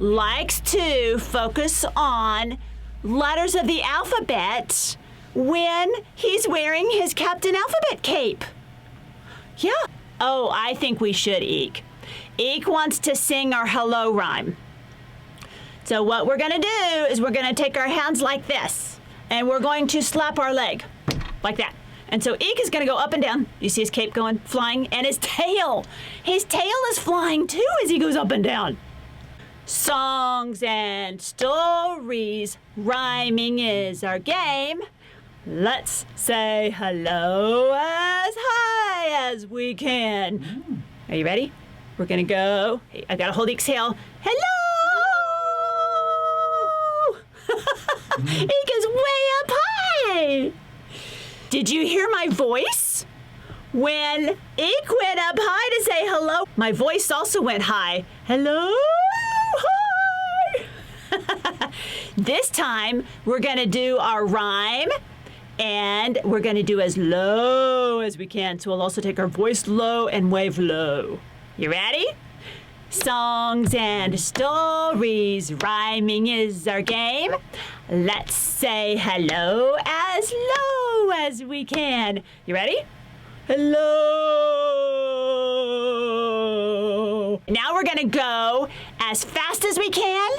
likes to focus on letters of the alphabet when he's wearing his Captain Alphabet cape. Yeah. Oh, I think we should, Eek. Eek wants to sing our hello rhyme. So what we're going to do is we're going to take our hands like this, and we're going to slap our leg like that. And so Eek is going to go up and down. You see his cape going, flying, and his tail. His tail is flying too as he goes up and down. Songs and stories, rhyming is our game. Let's say hello as high as we can. Are you ready? We're going to go. Hey, I got to hold the exhale. Hello! Eek is way up high. Did you hear my voice? When Eek went up high to say hello, my voice also went high. Hello, hi. This time, we're going to do our rhyme, and we're going to do as low as we can. So we'll also take our voice low and wave low. You ready? Songs and stories, rhyming is our game. Let's say hello as low as we can. You ready? Hello. Now we're gonna go as fast as we can,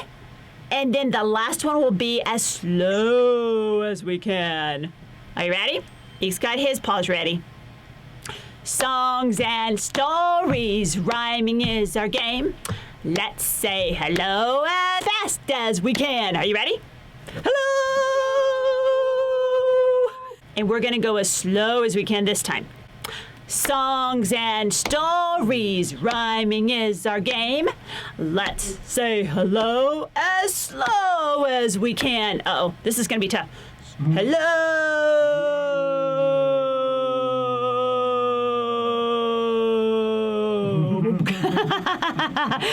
and then the last one will be as slow as we can. Are you ready? Eek's got his paws ready. Songs and stories, rhyming is our game. Let's say hello as fast as we can. Are you ready? Hello! And we're gonna go as slow as we can this time. Songs and stories, rhyming is our game. Let's say hello as slow as we can. Uh-oh, this is gonna be tough. Hello!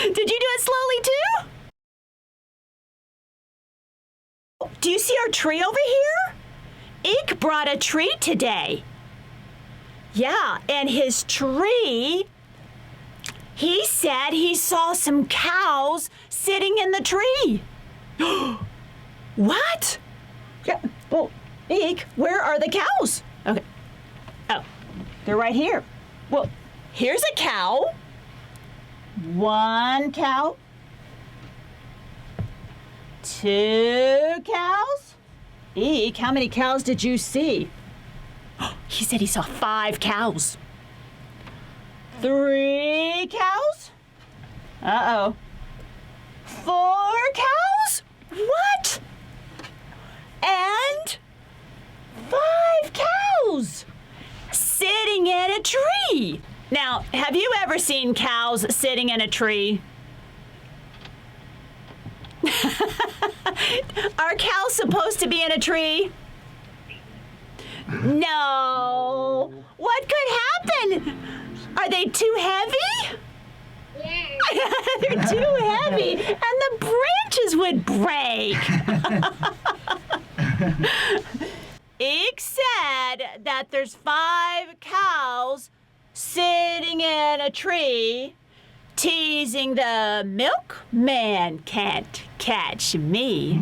Did you do it slowly too? Do you see our tree over here? Eek brought a tree today. Yeah, and his tree, he said he saw some cows sitting in the tree. What? Yeah, well, Eek, where are the cows? Okay. Oh, they're right here. Well, here's a cow. One cow. Two cows. Eek, how many cows did you see? He said he saw 5 cows. 3 cows. Uh-oh. 4 cows? What? And 5 cows sitting in a tree. Now, have you ever seen cows sitting in a tree? Are cows supposed to be in a tree? No. What could happen? Are they too heavy? Yeah. They're too heavy, and the branches would break. Eek said that there's 5 cows sitting in a tree, teasing the milkman can't catch me.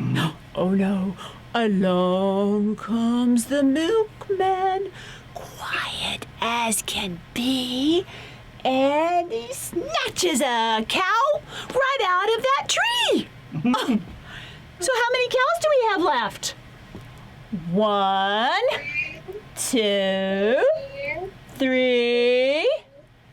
Oh no, along comes the milkman, quiet as can be, and he snatches a cow right out of that tree. So how many cows do we have left? 1, 2, 3,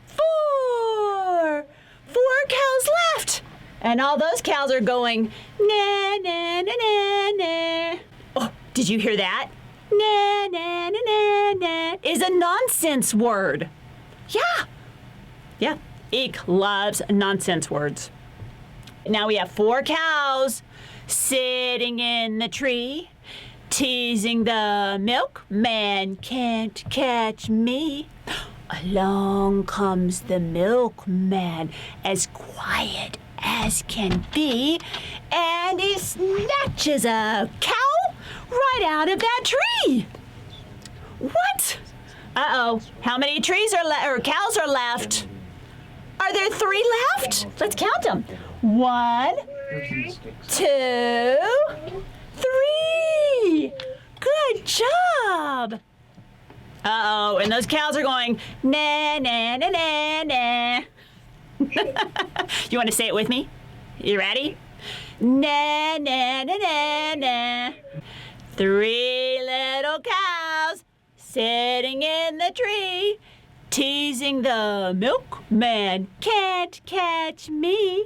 4. 4 cows left. And all those cows are going, na, na, na, na, na. Oh, did you hear that? Na, na, na, na, na is a nonsense word. Yeah. Yeah. Eek loves nonsense words. Now we have 4 cows sitting in the tree, teasing the milkman can't catch me. Along comes the milkman, as quiet as can be, and he snatches a cow right out of that tree. What? Uh-oh. How many trees are cows are left? Are there 3 left? Let's count them. 1, 2, 3. Good job. Uh-oh, and those cows are going, na, na, na, na, na. You want to say it with me? You ready? Na, na, na, na, na. 3 little cows sitting in the tree, teasing the milkman, can't catch me.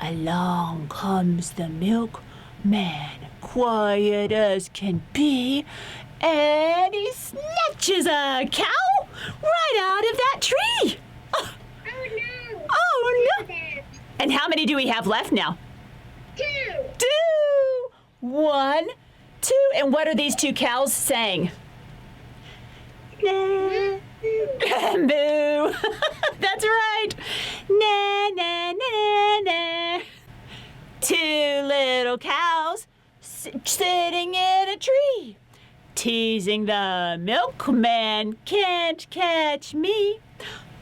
Along comes the milkman, quiet as can be, and he snatches a cow right out of that tree. Oh, no. Oh, no. And how many do we have left now? 2. 2. 1, 2. And what are these 2 cows saying? Na. Boo. That's right. Na, na, na, na. 2 little cows sitting in a tree, teasing the milkman, can't catch me.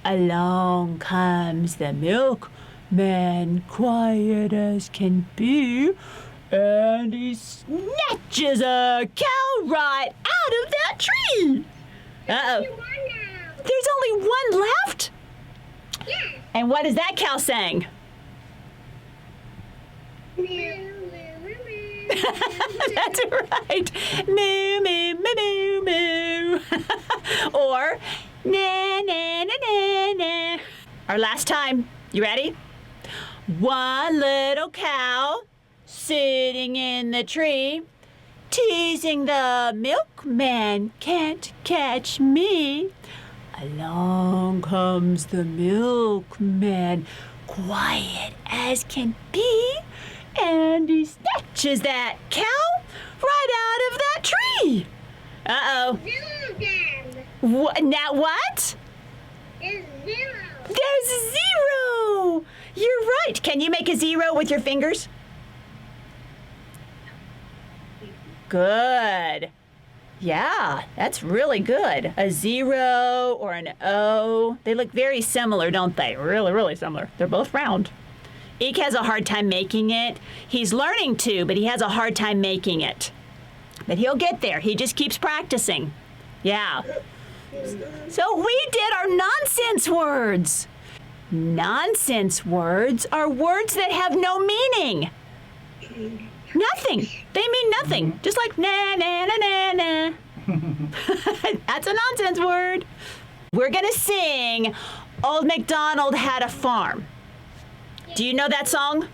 Along comes the milkman, quiet as can be, and he snatches a cow right out of that tree. Uh-oh. There's only 1 left? Yes. And what is that cow saying? That's right. Moo, moo, moo, moo, moo. Or na, na, na, na, na. Our last time. You ready? 1 little cow sitting in the tree, teasing the milkman, can't catch me. Along comes the milkman, quiet as can be, and he snatches that cow right out of that tree. Uh-oh. 0 then. Now what? There's 0. There's 0. You're right. Can you make a 0 with your fingers? Good. Yeah, that's really good. A 0 or an O. They look very similar, don't they? Really, really similar. They're both round. Eek has a hard time making it. He's learning to, but he has a hard time making it. But he'll get there. He just keeps practicing. Yeah. So we did our nonsense words. Nonsense words are words that have no meaning. Nothing. They mean nothing. Just like na, na, na, na, na. That's a nonsense word. We're going to sing Old MacDonald Had a Farm. Do you know that song?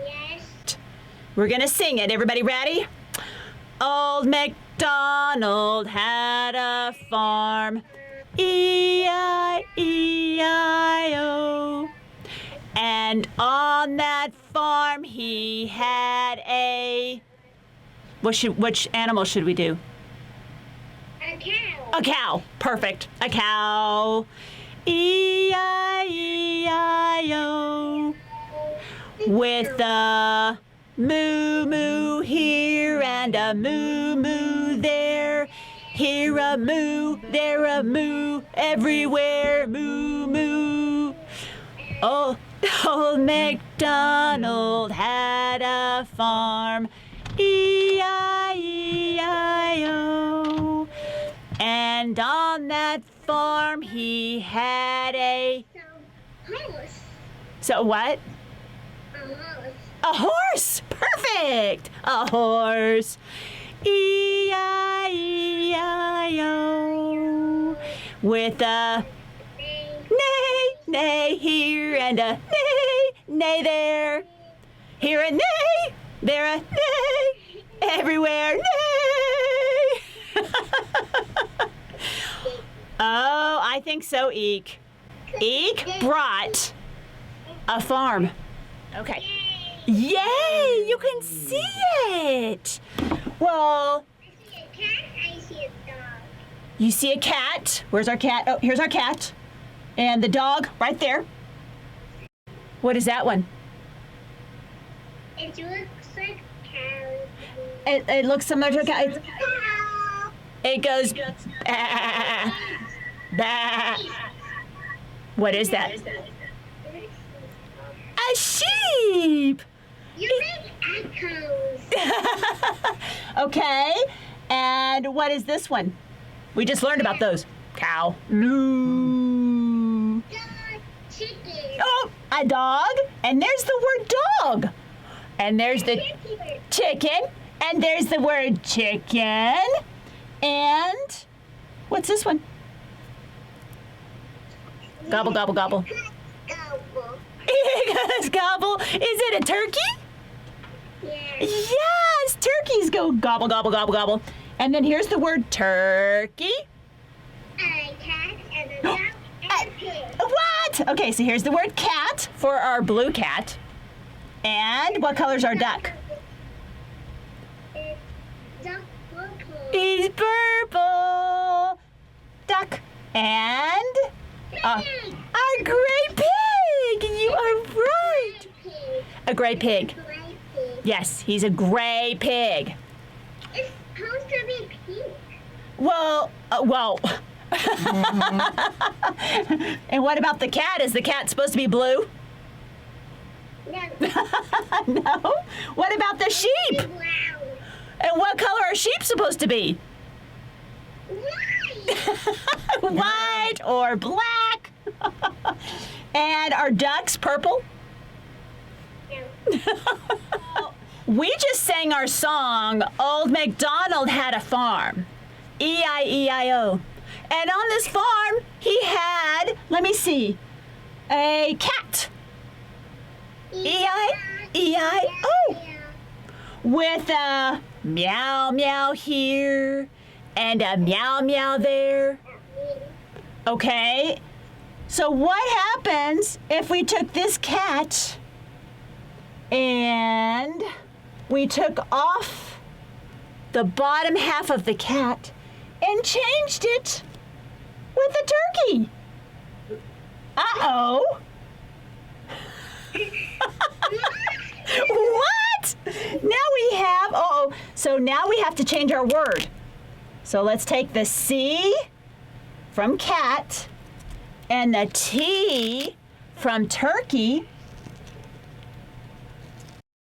Yes. We're going to sing it. Everybody ready? Old MacDonald had a farm. E-I-E-I-O. And on that farm he had a... Which animal should we do? A cow. A cow. Perfect. A cow. E-I-E-I-O. With a moo-moo here and a moo-moo there. Here a moo, there a moo, everywhere moo-moo. Oh, old MacDonald had a farm. E-I-E-I-O. And on that farm he had a... Horse. So what? A horse. A horse! Perfect! A horse. E-I-E-I-O. With a neigh, neigh here and a neigh, neigh there. Here a neigh, there a neigh, everywhere neigh. Oh, I think so, Eek. Eek brought a farm. Okay. Yay! You can see it! Well, I see a cat, I see a dog. you see a cat. Where's our cat? Oh, here's our cat. And the dog right there. What is that one? It looks like cow. It looks similar to a cat. Cow. It goes bah, bah. What is that? A sheep. You make echoes. Okay, and what is this one? We just learned about those. Cow. Moo. Dog, chicken. Oh, a dog. And there's the word dog. And there's the Chicken. chicken. And there's the word chicken. And what's this one? Gobble, gobble, gobble. Gobble. Gobble. Is it a turkey? Yeah. Yes, turkeys go gobble, gobble, gobble, gobble. And then here's the word turkey. A cat and a dog and a pig. What? Okay, so here's the word cat for our blue cat. And what color's our duck? It's duck purple. He's purple. Duck. And Pig. our gray pig. You are right. Pig. A gray pig. Gray pig. Yes, he's a gray pig. It's supposed to be pink. Well. And what about the cat? Is the cat supposed to be blue? No. No. What about the sheep? Brown. And what color are sheep supposed to be? White. White or black? And are ducks purple? No. We just sang our song, Old MacDonald Had a Farm. E-I-E-I-O. And on this farm, he had, let me see, a cat. E-I-E-I-O. With a meow meow here and a meow meow there. Okay. So what happens if we took this cat and we took off the bottom half of the cat and changed it with a turkey? Uh-oh. What? Now we have, so now we have to change our word. So let's take the C from cat and the T from turkey.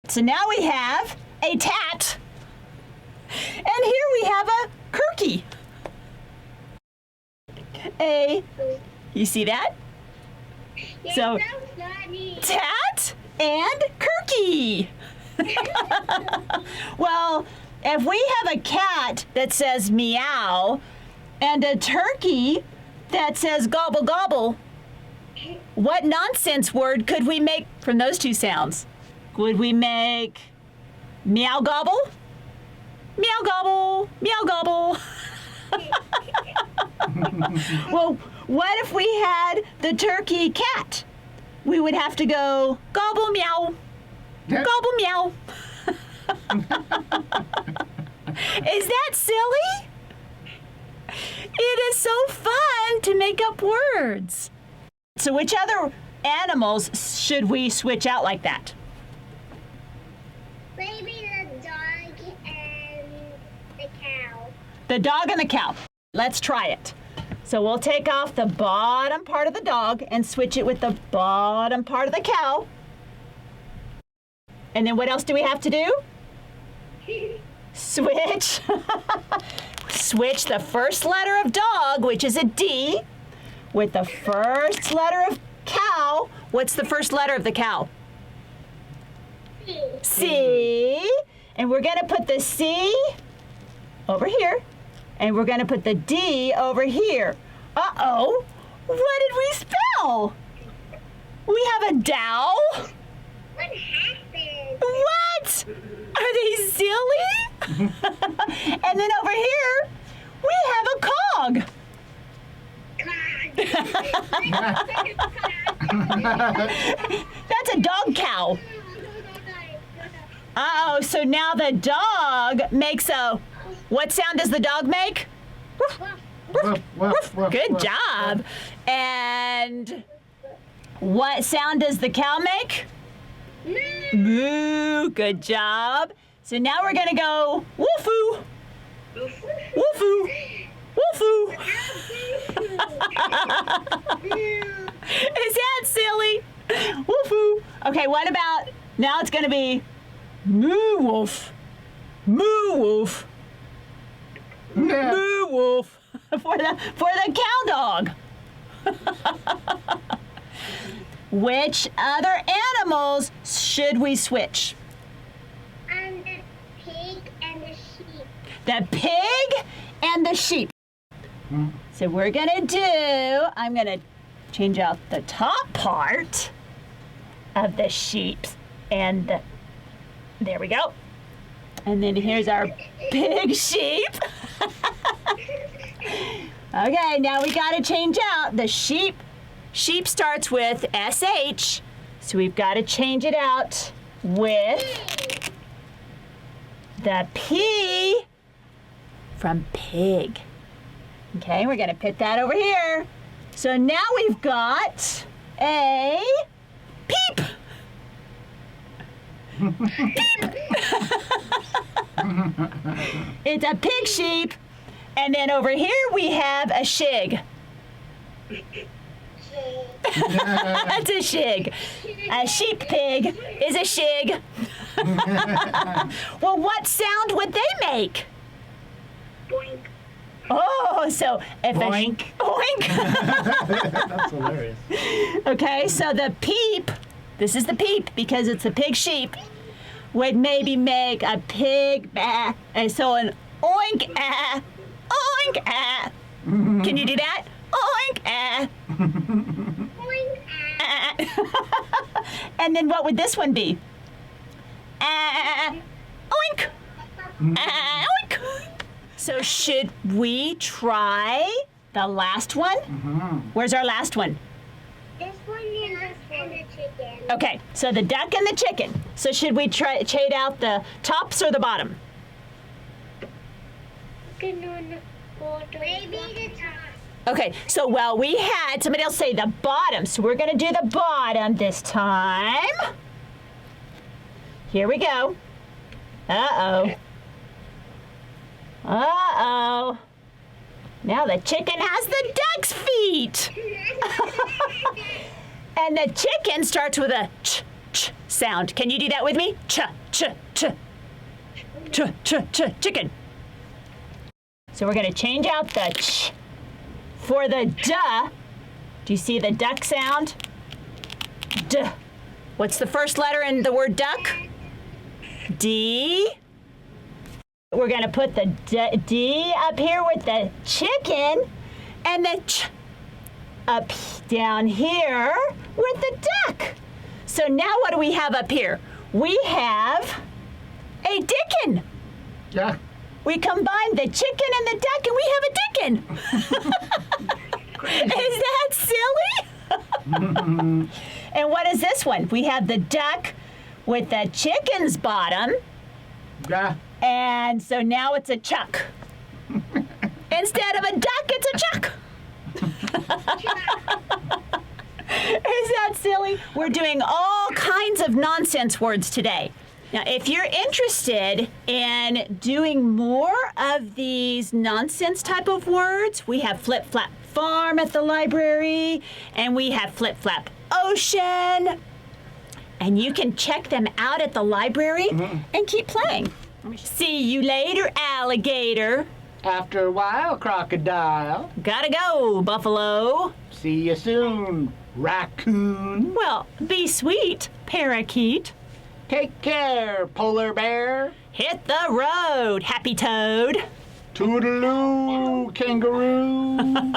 So now we have a tat. And here we have a kirky. You see that? You're So- funny. Tat and kirky. Well, if we have a cat that says meow and a turkey that says gobble gobble, what nonsense word could we make from those two sounds? Would we make meow gobble? Meow gobble, meow gobble. Well, what if we had the turkey cat? We would have to go gobble meow, gobble meow. Is that silly? It is so fun to make up words. So which other animals should we switch out like that? Maybe the dog and the cow. The dog and the cow. Let's try it. So we'll take off the bottom part of the dog and switch it with the bottom part of the cow. And then what else do we have to do? Switch. Switch the first letter of dog, which is a D, with the first letter of cow. What's the first letter of the cow? C. And we're going to put the C over here. And we're going to put the D over here. Uh-oh. What did we spell? We have a dow. What happened? What? Are they silly? And then over here, we have a cog. That's a dog cow. Uh-oh, so now the dog makes a... What sound does the dog make? Good job. And what sound does the cow make? Moo. Good job. So now we're going to go woofoo. Woofoo. Woofoo. Is that silly? Woofoo. Okay, what about... Now it's going to be Moo wolf. Moo wolf. Moo wolf. For the cow dog. Which other animals should we switch? And the pig and the sheep. The pig and the sheep. So I'm gonna change out the top part of the sheep and there we go. And then here's our big sheep. Okay, now we gotta change out the sheep. Sheep starts with SH, so we've gotta change it out with the P from pig. Okay, we're gonna put that over here. So now we've got a peep. It's a pig sheep. And then over here we have a shig. That's a shig. A sheep pig is a shig. Well, what sound would they make? Boink. Oh, so if Boink. Boink. That's hilarious. Okay, so the peep, this is the peep because it's a pig sheep, would maybe make a pig bah, and so an oink ah, oink ah. Can you do that? Oink ah. Boink. Ah. And then what would this one be? Ah, oink. Ah, oink. So should we try the last one? Where's our last one? This one and the chicken. Okay, so the duck and the chicken. So should we trade out the tops or the bottom? Maybe the top. Okay, so well, we had somebody else say the bottom, so we're gonna do the bottom this time. Here we go. Uh-oh. Uh-oh. Now the chicken has the duck's feet. And the chicken starts with a ch sound. Can you do that with me? Ch, ch, ch. Ch, ch, ch, chicken. So we're gonna change out the ch for the duh. Do you see the duck sound? Duh. What's the first letter in the word duck? D. We're gonna put the D up here with the chicken and the ch up down here with the duck. So now what do we have up here? We have a dickin. Yeah. We combined the chicken and the duck and we have a dickin. Is that silly? And what is this one? We have the duck with the chicken's bottom. Yeah. And so now it's a chuck. Instead of a duck, it's a chuck. Is that silly? We're doing all kinds of nonsense words today. Now, if you're interested in doing more of these nonsense type of words, we have Flip Flap Farm at the library, and we have Flip Flap Ocean. And you can check them out at the library and keep playing. See you later, alligator. After a while, crocodile. Gotta go, buffalo. See you soon, raccoon. Well, be sweet, parakeet. Take care, polar bear. Hit the road, happy toad. Toodaloo, kangaroo.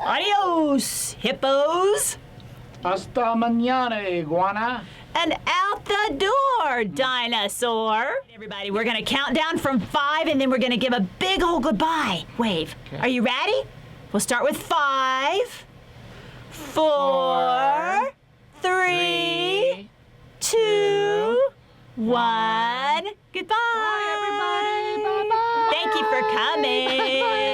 Adios, hippos. Hasta mañana, iguana. And out the door, dinosaur. Everybody, we're gonna count down from 5 and then we're gonna give a big old goodbye wave. Okay. Are you ready? We'll start with 5, 4, 3, 2, 1. Goodbye. Bye, everybody. Bye-bye. Thank you for coming.